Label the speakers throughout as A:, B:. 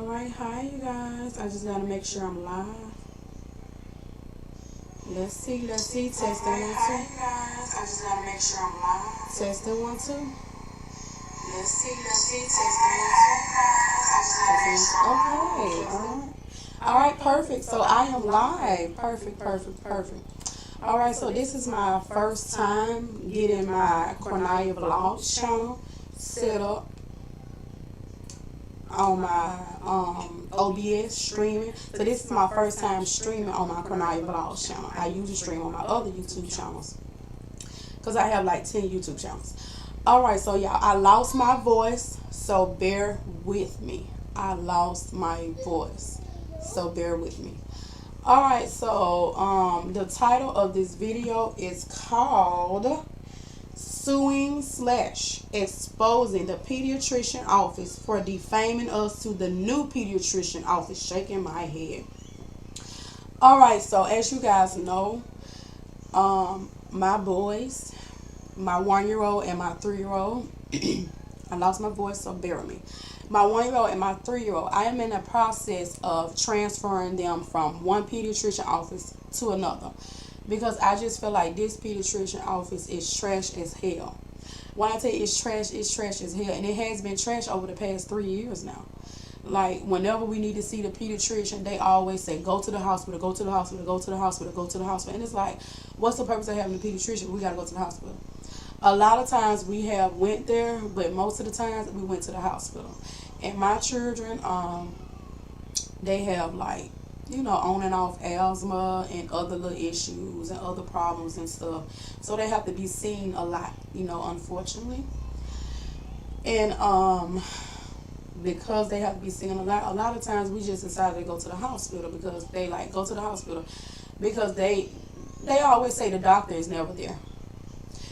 A: Alright, hi you guys. I just gotta make sure I'm live. Let's see, testing 1 2.
B: Hi you guys. I just gotta make sure I'm live.
A: Testing 1 2.
B: Let's see, testing 1 2.
A: Okay, alright, perfect. So I am live. Perfect. Alright, so this is my first time getting my Corniya Vlogs channel set up on my OBS streaming. So this is my first time streaming on my Corniya Vlogs channel. I usually stream on my other YouTube channels because I have like 10 YouTube channels. Alright, so y'all, I lost my voice, so bear with me. I lost my voice, so bear with me. Alright, so the title of this video is called Suing / Exposing the Pediatrician Office for Defaming Us to the New Pediatrician Office. Shaking my head. Alright, so as you guys know, my boys, my 1-year-old and my 3-year-old, I lost my voice, so bear with me. My 1-year-old and my 3-year-old, I am in the process of transferring them from one pediatrician office to another, because I just feel like this pediatrician office is trash as hell. When I tell you it's trash as hell, and it has been trash over the past 3 years now. Like, whenever we need to see the pediatrician, they always say, go to the hospital, go to the hospital, go to the hospital, go to the hospital. And it's like, what's the purpose of having a pediatrician? We got to go to the hospital. A lot of times we have went there, but most of the times we went to the hospital. And my children, they have, like, you know, on and off asthma and other little issues and other problems and stuff. So they have to be seen a lot, you know, unfortunately. And because they have to be seen a lot of times we just decided to go to the hospital, because they like go to the hospital because they always say the doctor is never there.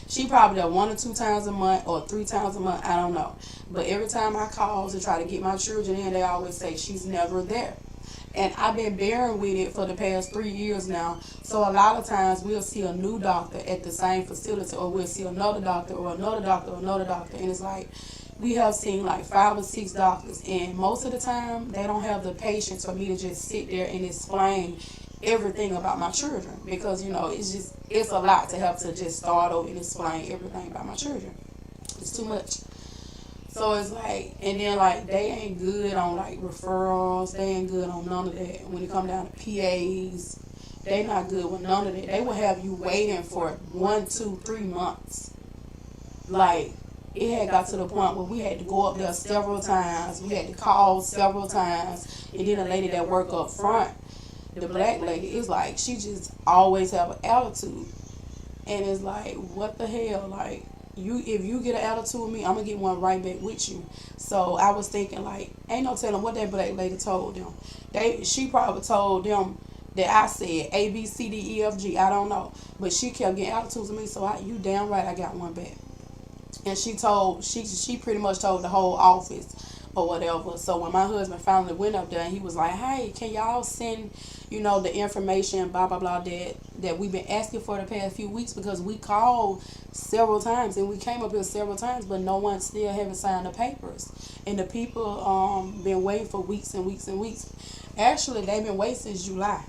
A: She probably there 1 or 2 times a month or 3 times a month, I don't know. But every time I call to try to get my children in, they always say she's never there. And I've been bearing with it for the past 3 years now. So a lot of times we'll see a new doctor at the same facility, or we'll see another doctor or another doctor or another doctor. And it's like, we have seen like 5 or 6 doctors. And most of the time, they don't have the patience for me to just sit there and explain everything about my children. Because, you know, it's a lot to have to just start over and explain everything about my children. It's too much. So it's like, and then like they ain't good on like referrals. They ain't good on none of that. When it come down to PAs, they not good with none of that. They will have you waiting for 1, 2, 3 months. Like, it had got to the point where we had to go up there several times. We had to call several times. And then the lady that worked up front, the black lady, it's like she just always have an attitude. And it's like, what the hell? Like, if you get an attitude with me, I'm gonna get one right back with you. So I was thinking, like, ain't no telling what that black lady told them. She probably told them that I said A, B, C, D, E, F, G. I don't know, but she kept getting attitudes with me. So you damn right I got one back. And she pretty much told the whole office or whatever. So when my husband finally went up there, and he was like, hey, can y'all send, you know, the information, blah, blah, blah, that we've been asking for the past few weeks, because we called several times and we came up here several times, but no one still haven't signed the papers. And the people been waiting for weeks and weeks and weeks. Actually, they've been waiting since July.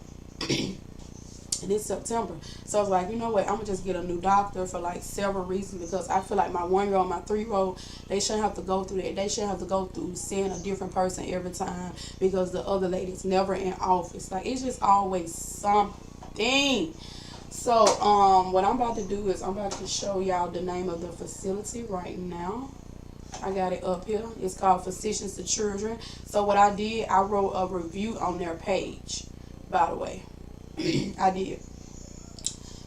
A: And it's September. So I was like, you know what, I'm gonna just get a new doctor for like several reasons, because I feel like my 1-year-old, my 3-year-old, they shouldn't have to go through that. They shouldn't have to go through seeing a different person every time, because the other lady's never in office. Like, it's just always something. So what I'm about to do is I'm about to show y'all the name of the facility right now. I got it up here. It's called Physicians to Children. So what I did, I wrote a review on their page, by the way. I did.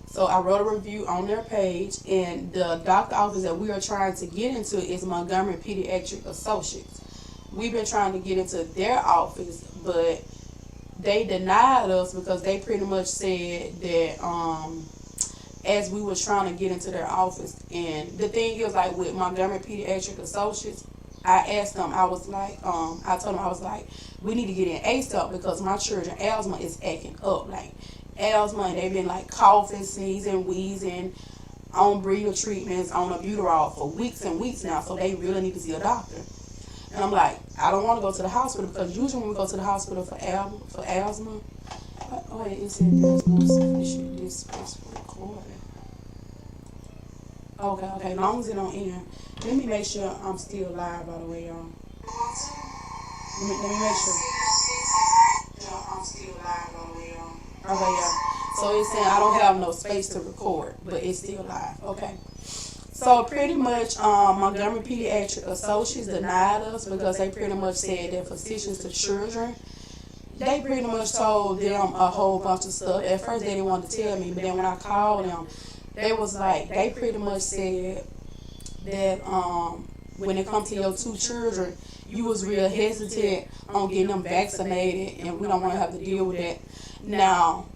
A: So I wrote a review on their page, and the doctor office that we are trying to get into is Montgomery Pediatric Associates. We've been trying to get into their office, but they denied us because they pretty much said that as we were trying to get into their office. And the thing is, like, with Montgomery Pediatric Associates, I asked them, I was like, I told them, I was like, we need to get in ASAP, because my children asthma is acting up, like asthma, and they've been like coughing, sneezing, wheezing, on breathing treatments, on albuterol for weeks and weeks now. So they really need to see a doctor. And I'm like, I don't want to go to the hospital because usually when we go to the hospital for asthma, oh wait, it said there's no sufficient space for recording. Okay, as long as it don't end. Let me make sure I'm still live, by the way, y'all. Let me make sure.
B: I'm still live, by the way, y'all.
A: Okay, yeah. So it's saying I don't have no space to record, but it's still live. Okay. So pretty much, Montgomery Pediatric Associates denied us because they pretty much said that physicians to children, they pretty much told them a whole bunch of stuff. At first they didn't want to tell me, but then when I called them, they was like, they pretty much said that when it comes to your 2 children, you was real hesitant on getting them vaccinated, and we don't want to have to deal with that. Now,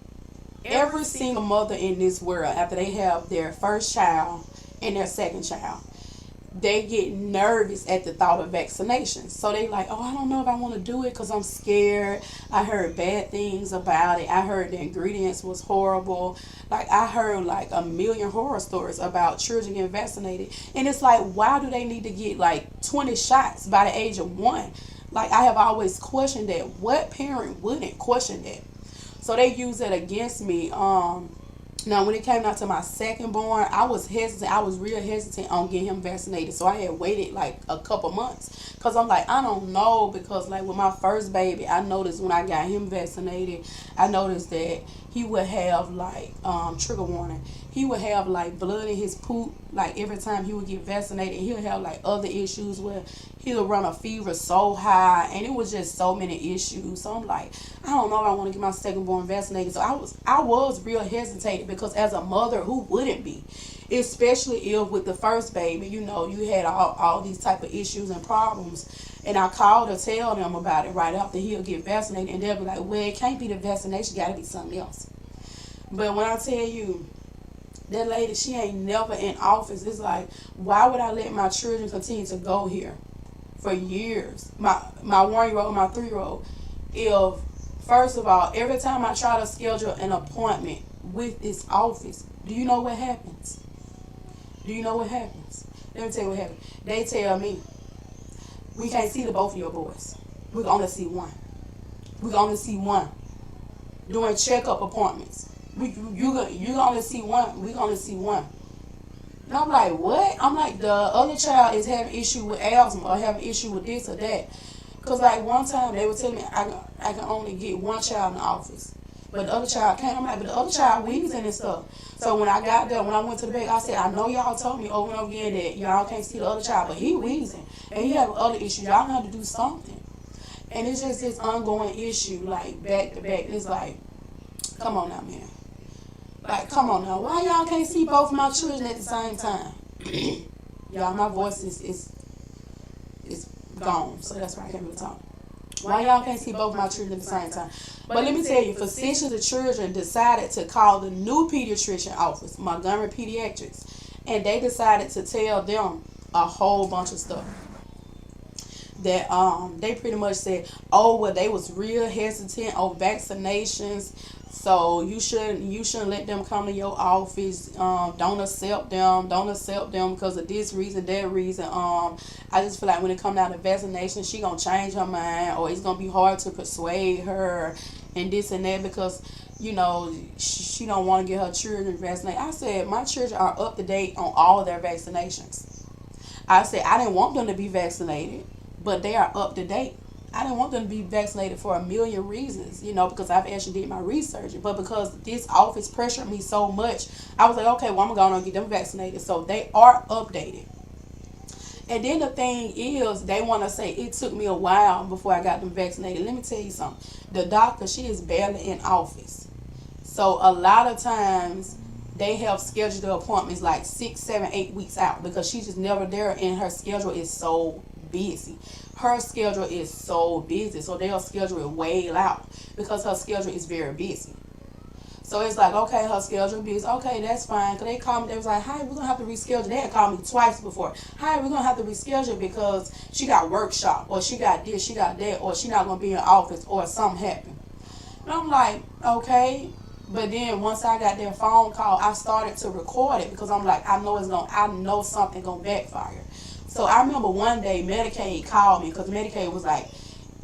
A: every single mother in this world, after they have their first child and their second child, they get nervous at the thought of vaccination. So they like, oh, I don't know if I want to do it because I'm scared. I heard bad things about it. I heard the ingredients was horrible. Like, I heard like a million horror stories about children getting vaccinated. And it's like, why do they need to get like 20 shots by the age of 1? Like, I have always questioned that. What parent wouldn't question that? So they use that against me. Now, when it came down to my second born, I was hesitant. I was real hesitant on getting him vaccinated. So I had waited like a couple months. Because I'm like, I don't know. Because like with my first baby, I noticed when I got him vaccinated, I noticed that he would have like, trigger warning, he would have like blood in his poop. Like every time he would get vaccinated, he'll have like other issues where he'll run a fever so high. And it was just so many issues. So I'm like, I don't know if I want to get my second born vaccinated. So I was real hesitated because as a mother, who wouldn't be? Especially if with the first baby, you know, you had all these type of issues and problems. And I called to tell them about it right after he'll get vaccinated. And they'll be like, well, it can't be the vaccination. Got to be something else. But when I tell you, that lady, she ain't never in office. It's like, why would I let my children continue to go here for years? My 1-year-old, my 3-year-old. If, first of all, every time I try to schedule an appointment with this office, do you know what happens? Do you know what happens? Let me tell you what happens. They tell me, we can't see the both of your boys. We can only see one. We can only see one. Doing checkup appointments. You can only see one. We can only see one. And I'm like, what? I'm like, the other child is having issue with asthma or having issue with this or that. Because like one time they were telling me I can only get one child in the office. But the other child can't. I'm like, but the other child wheezing and stuff. So when I got there, when I went to the bank, I said, I know y'all told me over and over again that y'all can't see the other child, but he wheezing. And he have other issues. Y'all have to do something. And it's just this ongoing issue, like back to back. It's like, come on now, man. Like, come on now. Why y'all can't see both my children at the same time? Y'all, my voice is gone. So that's why I can't really talk. Why y'all can't see both my children at the same time? But let me tell you, physicians of children decided to call the new pediatrician office, Montgomery Pediatrics, and they decided to tell them a whole bunch of stuff. That they pretty much said, oh well, they was real hesitant on vaccinations, so you shouldn't let them come to your office. Don't accept them because of this reason, that reason. I just feel like when it comes down to vaccination, she gonna change her mind, or it's gonna be hard to persuade her and this and that because, you know, she don't want to get her children vaccinated. I said, my children are up to date on all of their vaccinations. I said, I didn't want them to be vaccinated, but they are up to date. I didn't want them to be vaccinated for a million reasons, you know, because I've actually did my research. But because this office pressured me so much, I was like, okay, well, I'm going to get them vaccinated. So they are updated. And then the thing is, they want to say it took me a while before I got them vaccinated. Let me tell you something. The doctor, she is barely in office. So a lot of times they have scheduled the appointments like 6, 7, 8 weeks out because she's just never there and her schedule is so busy. Her schedule is so busy. So they'll schedule it way out because her schedule is very busy. So it's like, okay, her schedule busy. Okay, that's fine. Because they called me, they was like, hi, we're going to have to reschedule. They had called me twice before. Hi, we're going to have to reschedule because she got workshop, or she got this, she got that, or she not going to be in office, or something happened. And I'm like, okay. But then once I got that phone call, I started to record it because I'm like, I know something going to backfire. So I remember one day Medicaid called me because Medicaid was like,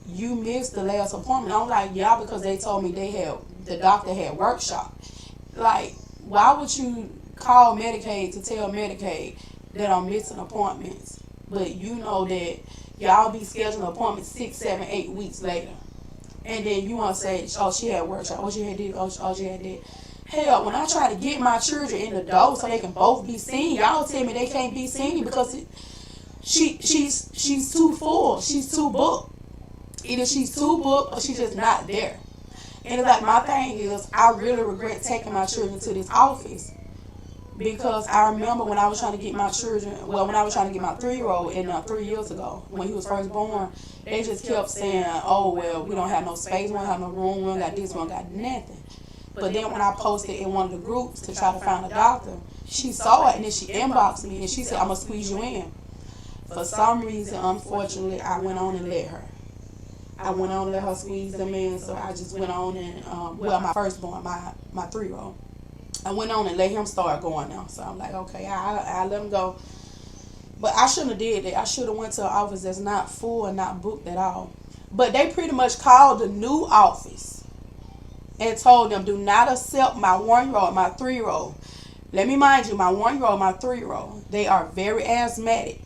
A: you missed the last appointment. I was like, yeah, because they told me the doctor had workshop. Like, why would you call Medicaid to tell Medicaid that I'm missing appointments? But you know that y'all be scheduling appointments 6, 7, 8 weeks later. And then you want to say, oh, she had workshop. Oh, she had this. Oh, she had that. Hell, when I try to get my children in the door so they can both be seen, y'all tell me they can't be seen because she's too full. She's too booked. Either she's too booked or she's just not there. And it's like, my thing is, I really regret taking my children to this office because I remember when I was trying to get my children, when I was trying to get my 3-year-old in 3 years ago, when he was first born, they just kept saying, oh, well, we don't have no space, we don't have no room, we don't got this, we don't got nothing. But then when I posted in one of the groups to try to find a doctor, she saw it and then she inboxed me and she said, I'm going to squeeze you in. For some reason, unfortunately, I went on and let her. I went on and let her squeeze them in, so I just went on and, my firstborn, my 3-year-old, I went on and let him start going now. So I'm like, okay, I let him go. But I shouldn't have did that. I should have went to an office that's not full and not booked at all. But they pretty much called the new office and told them, do not accept my 1-year-old, my 3-year-old. Let me mind you, my 1-year-old, my 3-year-old, they are very asthmatic.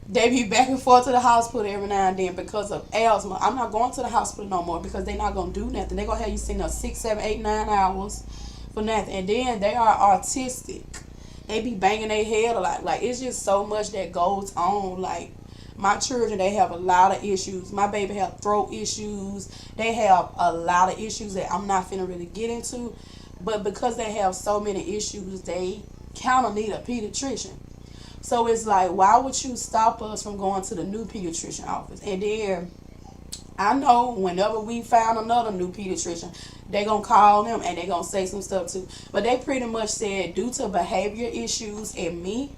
A: They be back and forth to the hospital every now and then because of asthma. I'm not going to the hospital no more because they're not going to do nothing. They're going to have you sitting there 6, 7, 8, 9 hours for nothing. And then they are autistic. They be banging their head a lot. Like, it's just so much that goes on. Like, my children, they have a lot of issues. My baby have throat issues. They have a lot of issues that I'm not finna really get into. But because they have so many issues, they kind of need a pediatrician. So it's like, why would you stop us from going to the new pediatrician office? And then I know whenever we found another new pediatrician, they going to call them and they going to say some stuff too. But they pretty much said due to behavior issues in me,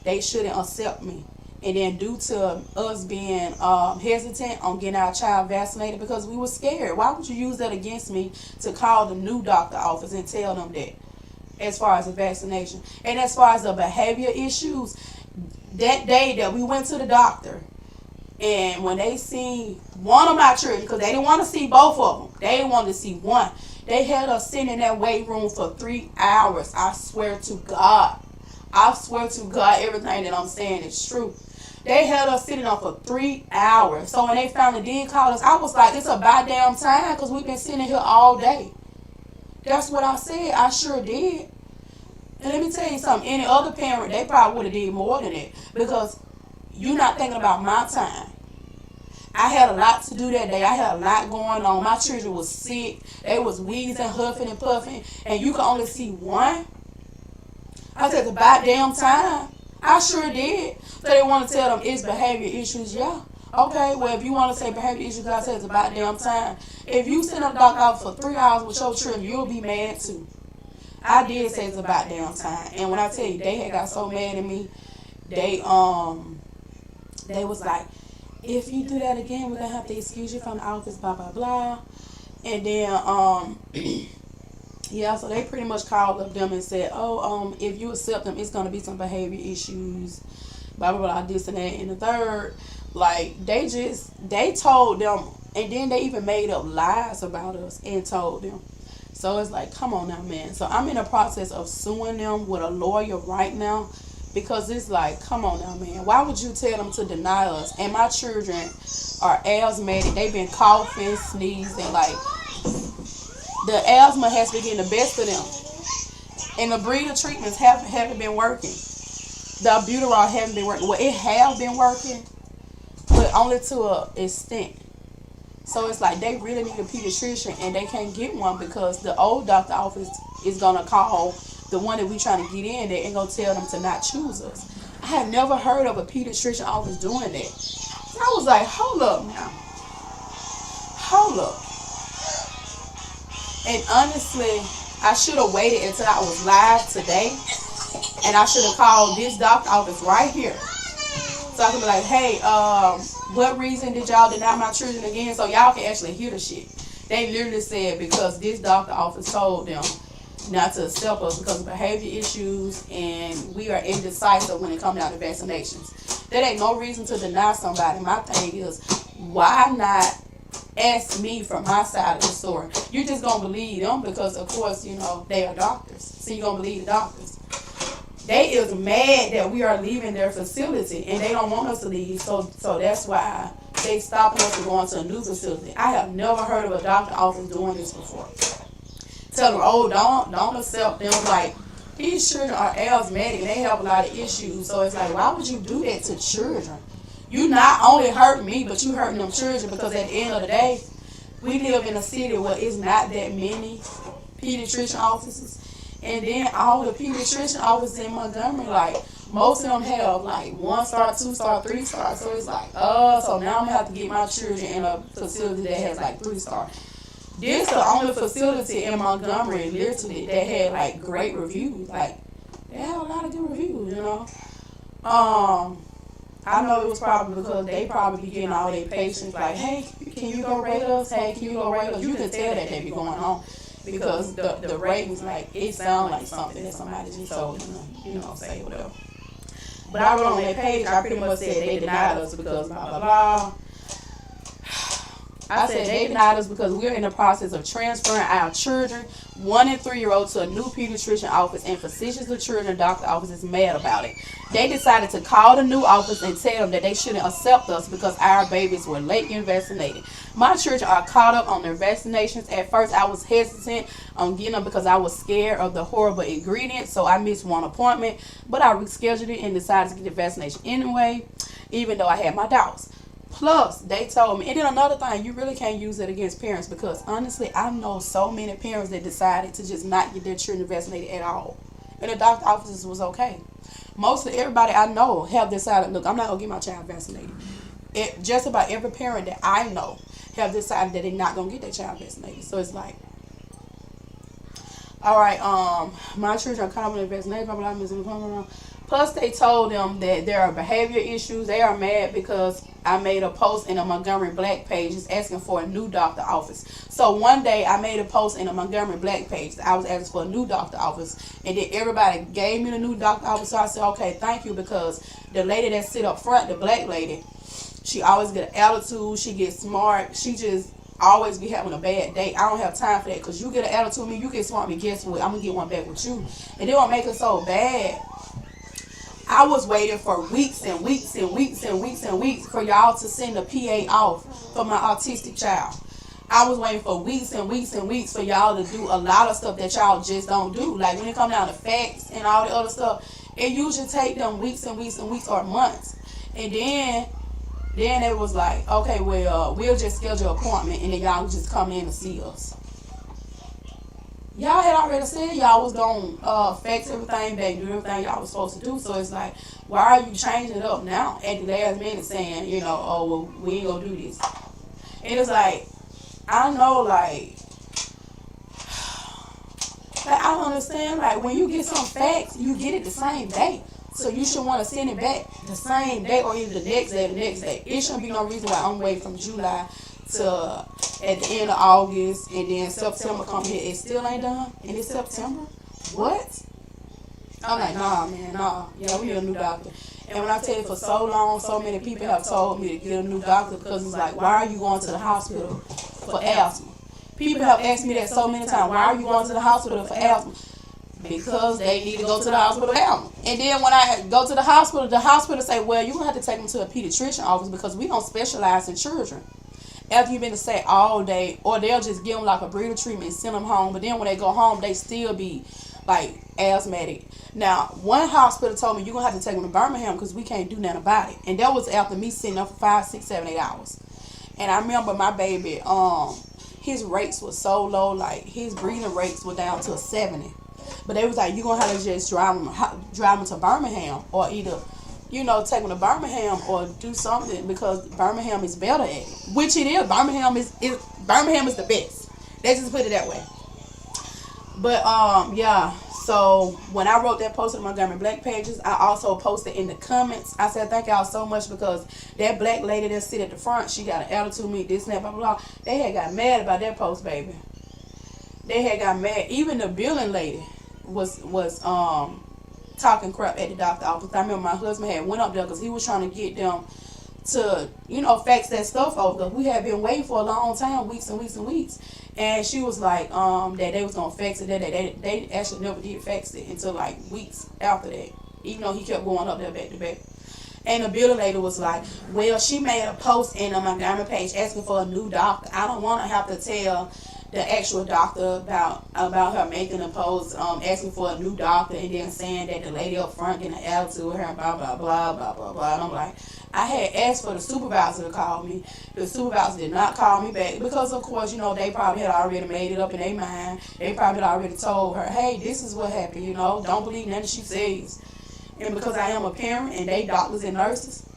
A: they shouldn't accept me. And then due to us being hesitant on getting our child vaccinated because we were scared. Why would you use that against me to call the new doctor office and tell them that? As far as the vaccination. And as far as the behavior issues, that day that we went to the doctor, and when they seen one of my children, because they didn't want to see both of them, they wanted to see one, they had us sitting in that waiting room for 3 hours. I swear to God. I swear to God, everything that I'm saying is true. They had us sitting on for 3 hours. So when they finally did call us, I was like, it's about damn time because we've been sitting here all day. That's what I said. I sure did. And let me tell you something. Any other parent, they probably would have did more than that. Because you're not thinking about my time. I had a lot to do that day. I had a lot going on. My children was sick. They was wheezing, huffing, and puffing. And you could only see one. I said, it's about damn time. I sure did. So they want to tell them it's behavior issues. Yeah. Okay, well, if you want to say behavior issues, I said it's about damn time. If you send a doctor out for 3 hours with your children, you'll be mad too. I did say it's about damn time. And when I tell you, they had got so mad at me, they was like, if you do that again, we're going to have to excuse you from the office, blah, blah, blah. And then, yeah, so they pretty much called up them and said, oh, if you accept them, it's going to be some behavior issues, blah, blah, blah, this and that. And the third, like, they told them, and then they even made up lies about us and told them. So it's like, come on now, man. So I'm in the process of suing them with a lawyer right now because it's like, come on now, man. Why would you tell them to deny us? And my children are asthmatic. They've been coughing, sneezing. Like, the asthma has been getting the best of them. And the breeder treatments haven't been working. The albuterol haven't been working. Well, it have been working, but only to an extent. So it's like they really need a pediatrician and they can't get one because the old doctor office is going to call the one that we trying to get in there and going to tell them to not choose us. I have never heard of a pediatrician office doing that. So I was like, hold up now. Hold up. And honestly, I should have waited until I was live today and I should have called this doctor office right here. So I can be like, hey, what reason did y'all deny my children again? So y'all can actually hear the shit. They literally said because this doctor office told them not to accept us because of behavior issues and we are indecisive when it comes down to vaccinations. That ain't no reason to deny somebody. My thing is, why not ask me from my side of the story? You just gonna believe them because, of course, you know, they are doctors. So you gonna believe the doctors. They is mad that we are leaving their facility and they don't want us to leave. So that's why they stopping us from going to a new facility. I have never heard of a doctor office doing this before. Tell them, oh, don't accept them. Like, these children are asthmatic and they have a lot of issues. So it's like, why would you do that to children? You not only hurt me, but you hurting them children, because at the end of the day, we live in a city where it's not that many pediatrician offices. And then all the pediatrician offices in Montgomery, like, most of them have like 1-star, 2-star, 3-star. So it's like, so now I'm gonna have to get my children in a facility that has like 3-star. This the only facility in Montgomery, literally, that had like great reviews. Like, they had a lot of good reviews, you know. I know it was probably because they probably be getting all their patients like, hey, can you go rate us? Hey, can you go rate us? You can tell that they be going on. Because the ratings, like, it sounds like something that somebody just told you know, say whatever. But I wrote on their page, I pretty much said they denied us because blah, blah, blah. I said they denied us because we're in the process of transferring our children, 1 and 3-year-olds, to a new pediatrician office, and physicians of children doctor office is mad about it. They decided to call the new office and tell them that they shouldn't accept us because our babies were late getting vaccinated. My children are caught up on their vaccinations. At first, I was hesitant on getting them because I was scared of the horrible ingredients, so I missed one appointment. But I rescheduled it and decided to get the vaccination anyway, even though I had my doubts. Plus, they told me, and then another thing, you really can't use it against parents because, honestly, I know so many parents that decided to just not get their children vaccinated at all. And the doctor offices was okay. Mostly everybody I know have decided, look, I'm not going to get my child vaccinated. Just about every parent that I know have decided that they're not going to get their child vaccinated. So it's like, all right, my children are coming to vaccinate, blah, blah, blah. Plus, they told them that there are behavior issues. They are mad because I made a post in a Montgomery Black page asking for a new doctor office. So one day, I made a post in a Montgomery Black page. I was asking for a new doctor office. And then everybody gave me the new doctor office. So I said, okay, thank you, because the lady that sit up front, the black lady, she always get an attitude. She gets smart. She just always be having a bad day. I don't have time for that, because you get an attitude with me, you get smart with me, guess what? I'm going to get one back with you. And they won't make it so bad. I was waiting for weeks and weeks and weeks and weeks and weeks for y'all to send a PA off for my autistic child. I was waiting for weeks and weeks and weeks for y'all to do a lot of stuff that y'all just don't do. Like when it comes down to facts and all the other stuff, it usually take them weeks and weeks and weeks or months. And then it was like, okay, well, we'll just schedule an appointment and then y'all just come in and see us. Y'all had already said y'all was going to fix everything back, do everything y'all was supposed to do. So it's like, why are you changing it up now at the last minute saying, you know, oh, well, we ain't going to do this. And it's like, I know, like, I don't understand. Like, when you get some facts, you get it the same day. So you should want to send it back the same day or even the next day. It shouldn't be no reason why I'm waiting from July to at the end of August, and then September come here, it still ain't done, and it's September? What? I'm like, nah, man, nah. Yeah, we need a new doctor. And when I tell you, for so long, so many people have told me to get a new doctor, because it's like, why are you going to the hospital for asthma? People have asked me that so many times, why are you going to the hospital for asthma? Because they need to go to the hospital for asthma. And then when I go to the hospital say, well, you're going to have to take them to a pediatrician office because we don't specialize in children. After you've been to say all day, or they'll just give them like a breather treatment and send them home. But then when they go home, they still be like asthmatic. Now, one hospital told me you're going to have to take them to Birmingham because we can't do nothing about it. And that was after me sitting up for 5, 6, 7, 8 hours. And I remember my baby, his rates were so low, like his breathing rates were down to a 70. But they was like, you're going to have to just drive them to Birmingham, or either, you know, take them to Birmingham or do something, because Birmingham is better at it. Which it is. Birmingham is the best. Let's just put it that way. But, yeah. So, when I wrote that post on Montgomery Black pages, I also posted in the comments. I said, thank y'all so much, because that black lady that sit at the front, she got an attitude with me, this and that, blah, blah, blah. They had got mad about that post, baby. They had got mad. Even the billing lady was talking crap at the doctor office. I remember my husband had went up there because he was trying to get them to, you know, fax that stuff over. We had been waiting for a long time, weeks and weeks and weeks. And she was like, that they was gonna fax it. That they actually never did fax it until like weeks after that. Even though he kept going up there back to back. And the building lady was like, well, she made a post in a Montgomery page asking for a new doctor. I don't want to have to tell the actual doctor about her making a post asking for a new doctor and then saying that the lady up front getting an attitude with her and blah, blah, blah, blah, blah, blah. And I'm like, I had asked for the supervisor to call me. The supervisor did not call me back because, of course, you know, they probably had already made it up in their mind. They probably had already told her, hey, this is what happened, you know. Don't believe nothing she says. And because I am a parent and they doctors and nurses,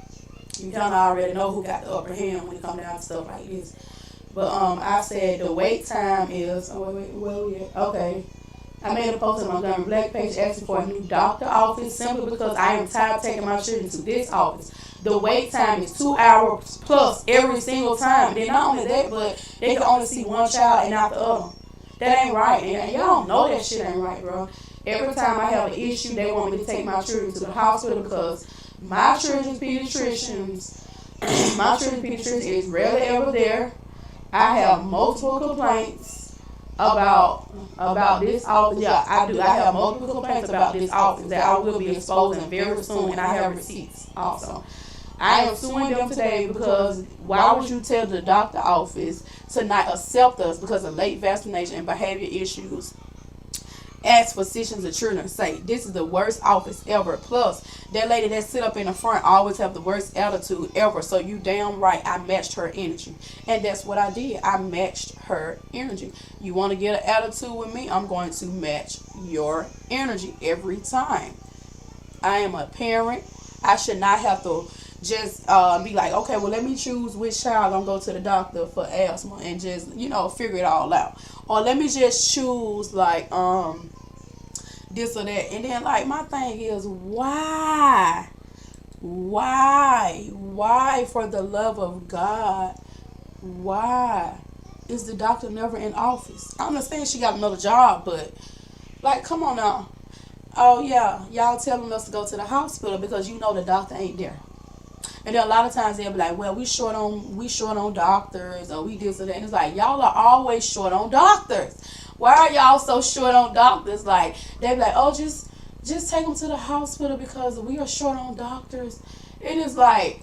A: you kind of already know who got the upper hand when it comes down to stuff like this. But I said the wait time is, okay. I made a post on my Montgomery Black page asking for a new doctor office simply because I am tired of taking my children to this office. The wait time is 2 hours plus every single time. And then not only that, but they can only see one child and not the other. That ain't right. And y'all know that shit ain't right, bro. Every time I have an issue, they want me to take my children to the hospital because my children's pediatricians is rarely ever there. I have multiple complaints about this office. Yeah, I do. I have multiple complaints about this office that I will be exposing very soon, and I have receipts also. I am suing them today because why would you tell the doctor office to not accept us because of late vaccination and behavior issues? As physicians and children say, this is the worst office ever. Plus, that lady that sit up in the front always have the worst attitude ever. So you damn right, I matched her energy. And that's what I did. I matched her energy. You want to get an attitude with me? I'm going to match your energy every time. I am a parent. I should not have to just be like, okay, well, let me choose which child I'm going to go to the doctor for asthma and just, you know, figure it all out. Or let me just choose, like, this or that. And then, like, my thing is, why? Why, for the love of God? Why is the doctor never in office? I understand she got another job, but, like, come on now. Oh, yeah, y'all telling us to go to the hospital because you know the doctor ain't there. And then a lot of times they'll be like, well, we short on doctors, or we this or that. And it's like, y'all are always short on doctors. Why are y'all so short on doctors? Like, they be like, oh, just take them to the hospital because we are short on doctors. It is like,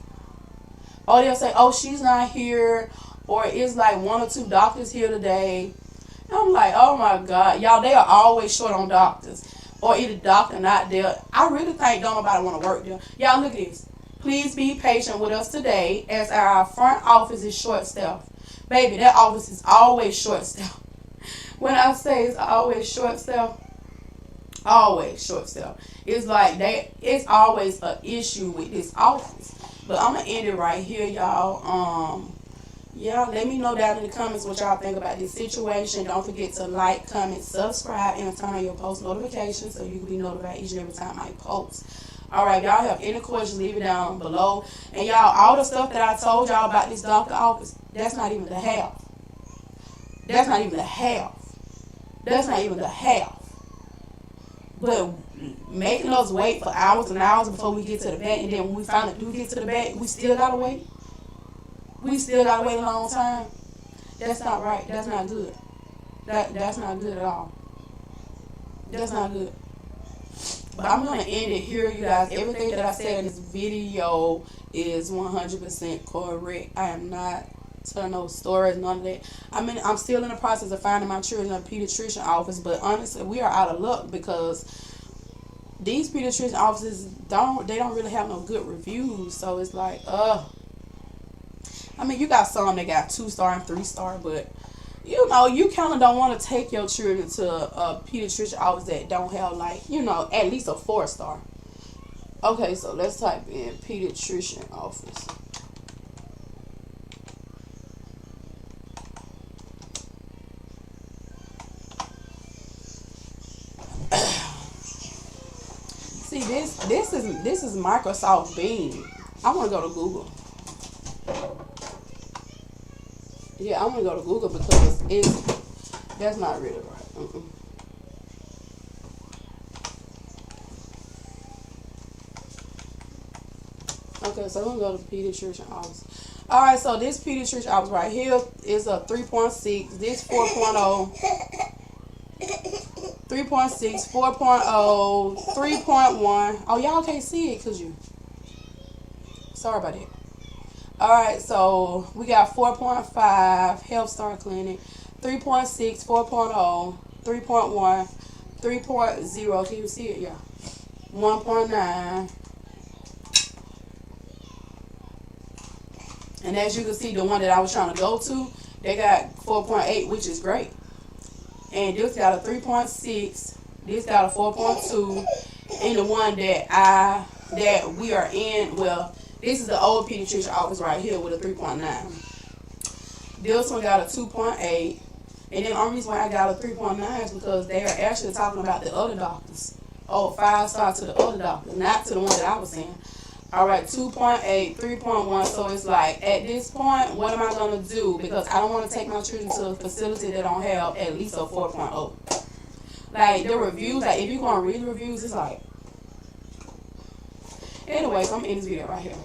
A: oh, they'll say, oh, she's not here, or it's like 1 or 2 doctors here today. And I'm like, oh my God, y'all, they are always short on doctors, or either doctor not there. I really think don't nobody want to work there. Y'all, look at this. Please be patient with us today as our front office is short-staffed. Baby, that office is always short-staffed. When I say it's always short-staffed, it's like it's always an issue with this office. But I'm going to end it right here, y'all. Y'all, let me know down in the comments what y'all think about this situation. Don't forget to like, comment, subscribe, and turn on your post notifications so you can be notified each and every time I post. Alright, y'all have any questions, leave it down below. And y'all, all the stuff that I told y'all about this doctor office, that's not even the half. That's not even the half. But making us wait for hours and hours before we get to the back, and then when we finally do get to the back, we still gotta wait. We still gotta wait a long time. That's not right. That's not good. That's not good at all. That's not good. But I'm going to end it here, you guys. Everything that I said in this video is 100% correct. I am not telling no stories, none of that. I mean, I'm still in the process of finding my children in a pediatrician office, but honestly, we are out of luck because these pediatrician offices don't really have no good reviews. So it's like, I mean, you got some that got 2-star and 3-star, but you know, you kind of don't want to take your children to a pediatrician office that don't have, like, you know, at least a 4-star. Okay, so let's type in pediatrician office. See, this is Microsoft Bing. I want to go to Google. Yeah, I'm gonna go to Google because that's not really right. Okay, so we're going to go to the pediatrician office. Alright, so this pediatrician office right here is a 3.6. This 4.0. 3.6, 4.0, 3.1. Oh, y'all can't see it because you. Sorry about that. Alright, so we got 4.5, Health Star Clinic. 3.6, 4.0, 3.1, 3.0. Can you see it? Yeah. 1.9. And as you can see, the one that I was trying to go to, they got 4.8, which is great. And this got a 3.6. This got a 4.2. And the one that we are in, well, this is the old pediatrician office right here with a 3.9. This one got a 2.8. And then the only reason why I got a 3.9 is because they are actually talking about the other doctors. Oh, 5-star to the other doctors, not to the one that I was saying. All right, 2.8, 3.1. So it's like, at this point, what am I going to do? Because I don't want to take my children to a facility that don't have at least a 4.0. Like, the reviews, like, if you're going to read the reviews, it's like... Anyways, I'm in this video right here.